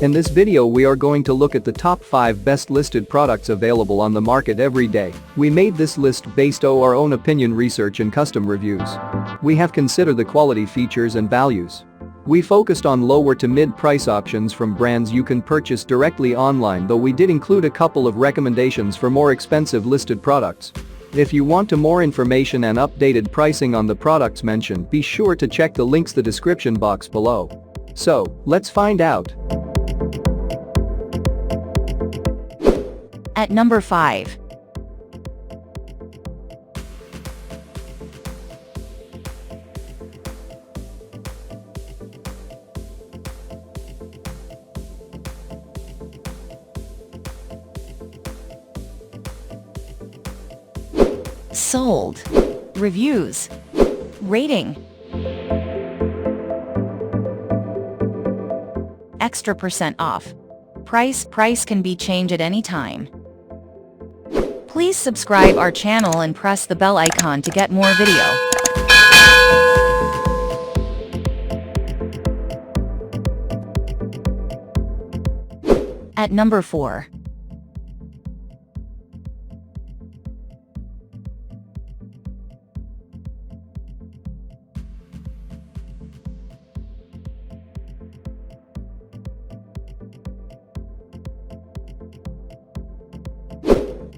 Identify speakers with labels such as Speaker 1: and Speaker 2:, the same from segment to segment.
Speaker 1: In this video we are going to look at the top 5 best listed products available on the market every day. We made this list based on our own opinion research and custom reviews. We have considered the quality features and values. We focused on lower to mid price options from brands you can purchase directly online, though we did include a couple of recommendations for more expensive listed products. If you want more information and updated pricing on the products mentioned, be sure to check the links in the description box below. So, let's find out.
Speaker 2: At number 5. Sold. Reviews. Rating. Extra % off. Price can be changed at any time. Please subscribe our channel and press the bell icon to get more video. At number 4.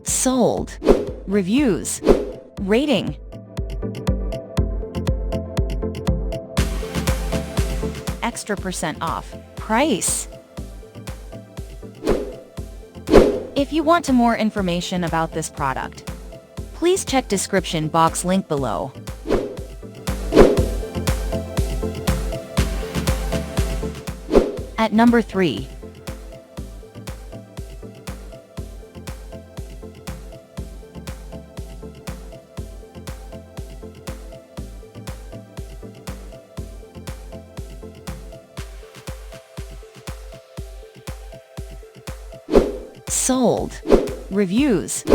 Speaker 2: Sold. Reviews. Rating. Extra % off. Price. If you want more information about this product, please check description box link below. At number 3. Sold. Reviews.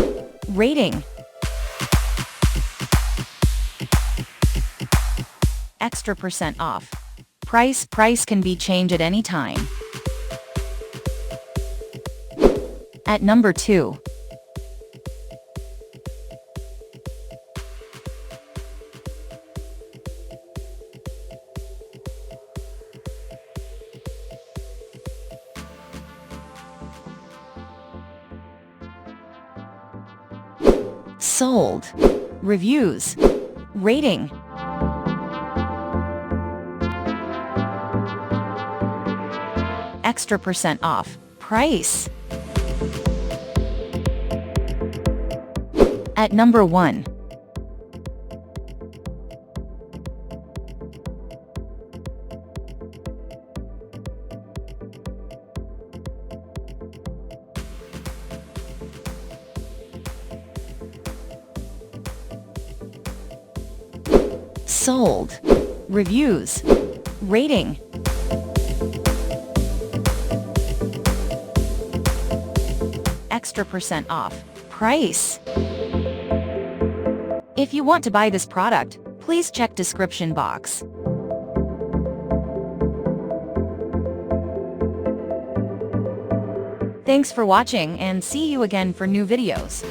Speaker 2: Rating. Extra % off. Price can be changed at any time. At number 2. Sold. Reviews. Rating. Extra % off. Price. At number 1. Sold. Reviews. Rating. Extra % off. Price. If you want to buy this product, please check description box. Thanks for watching and see you again for new videos.